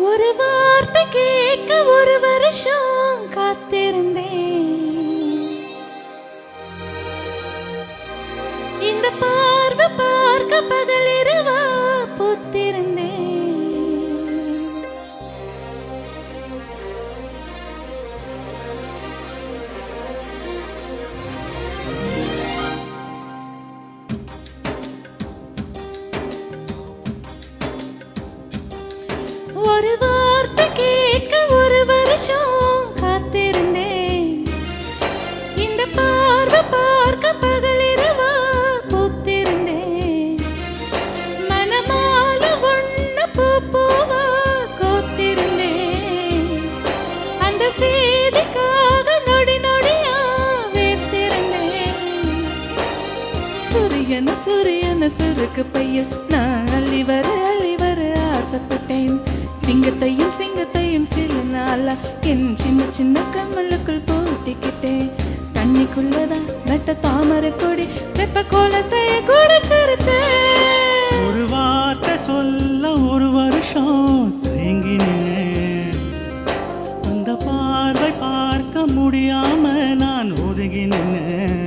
ஒரு வார்த்தை கேட்க ஒரு வருஷம் காத்திருந்தேன். இந்த பார்வை பார்க்க பகலிரவா பூத்திருந்தேன். ஒரு வார்த்தை கேட்க ஒரு வருஷம் காத்திருந்தேன். இந்த பார்வை பார்க்க பகலிரவா பூத்திருந்தேன். மனமால ஒண்ணு பூவா கோத்திருந்தேன். அந்த செய்திக்காக நொடி நொடியா வேத்திருந்தேன். சூரியன சூரியன சுருக்கு பையில் நான் அள்ளி வர ஆசைப்பட்டேன். சிங்கத்தையும் சிங்கத்தையும் சில நாளா என் சின்ன சின்ன கம்மலுக்குள் பூட்டிக்கிட்டேன். தண்ணிக்குள்ளதான் நட்ட தாமரை கொடி வெப்ப கோலத்தை கூட சிரிச்சேன். ஒரு வார்த்தை சொல்ல ஒரு வருஷம் தயங்கி நின்னேன். அந்த பார்வை பார்க்க முடியாம நான் ஒதுங்கி நின்னேன்.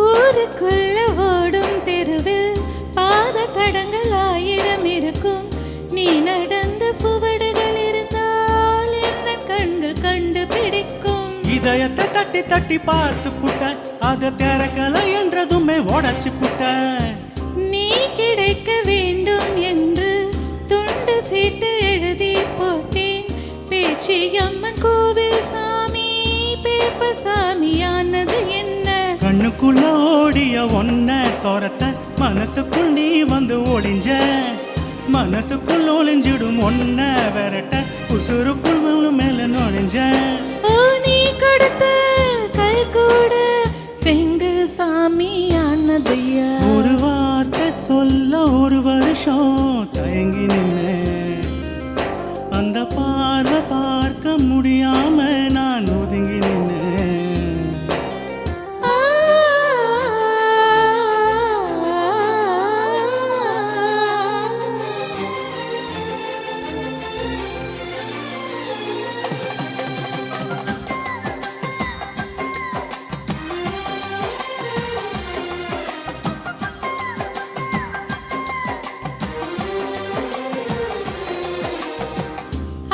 ஊருக்குள்ள ஓடும் தெருவில் பாத தடங்கள் 1000 இருக்கும். நீ நடந்த சுவடுகள் இருந்தால் எந்த கண்கள் கண்டுபிடிக்கும். இதயத்தை தட்டி தட்டி பார்த்து புட்ட அத திறக்கல என்றதுமே உடச்சு புட்ட. நீ கிடைக்க வேண்டும் என்று துண்டு சீட்டு எழுதி போட்டேன். பேச்சி அம்மன் கோவில் சாமி பேப்ப சாமியானது என்ன? கண்ணுக்குள்ள ஓடிய ஒன்ன தோரத்த மனசுக்குள் நீ வந்து ஒளிஞ்ச. மனசுக்குள் ஒளிஞ்சிடும் ஒன்ன விரட்ட உசுருக்குள் மேல நுழைஞ்ச. ஓ நீ கொடுத்த கல் கூட செங்கல் சாமியானதையா? ஒரு வார்த்தை சொல்ல ஒரு வருஷம் தயங்கி நின்ன. அந்த பார்வை பார்க்க முடியாம நான் ஒதுங்கி நின்ன.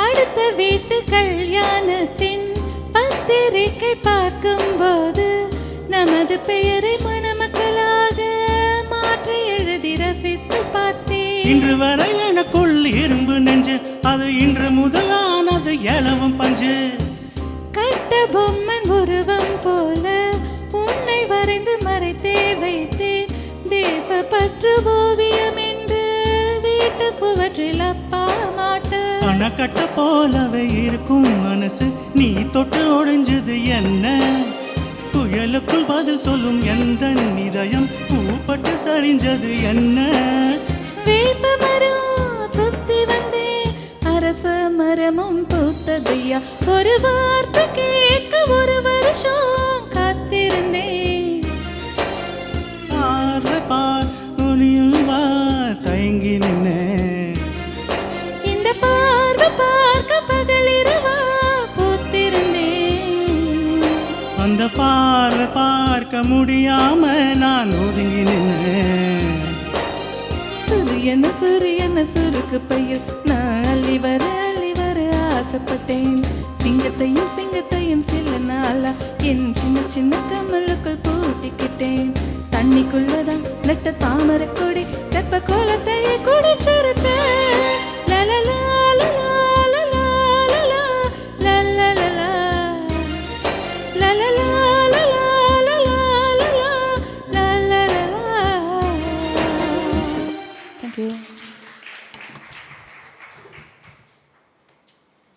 அடுத்த வீட்டு கல்யாணத்தின் பத்திரிகை பார்க்கும் போது நமது பெயரை மணமக்களாக மாற்றி எழுதி ரசித்து பார்த்தேன். இன்று வரை எனக்குள் இரும்பு நெஞ்சு அது இன்று முதலானது எழவும் பஞ்சு. கட்ட பொம்மன் உருவம் போல உன்னை வரைந்து மறைத்தே வைத்தேன். தேசப்பற்று ஓவியம் என்று வீட்டு சுவற்றில் அப்பா மாட்ட. அணக்கட்ட போலவே இருக்கும் மனசு நீ தொட்டு ஒழிஞ்சது என்ன? புயலுக்குள் பதில் சொல்லும் எந்த இதயம் பூப்பட்டு சரிஞ்சது என்ன? வேப்ப மரம் சுத்தி வந்தேன் அரச மரமும் பூத்ததையா? ஒரு வார்த்தை கேட்க ஒரு வருஷம் காத்திருந்தேன். பார்வை பார் ஒளியும் வா தயங்கி நின்ன. இந்த பார்வை பார்க்க பகலிரவா பூத்திருந்தேன். அந்த பார்வை பார்க்க முடியாம நான் ஒதுங்கி நின்ன. சூரியன சூரியன சுருக்கு பையில் நான் அள்ளி வர ஆசைப்பட்டேன். சிங்கத்தையும் சிங்கத்தையும் சில நாளா என் சின்ன சின்ன கம்மலுக்குள் பூட்டிக்கிட்டேன். தண்ணிக்குள்ளதான் நட்ட தாமரை கொடி தெப்ப கோலத்தையே கூட சிரிச்சேன். லலலா லலா லலா லலா லலலா லலலா லலலா லலலா. Thank you.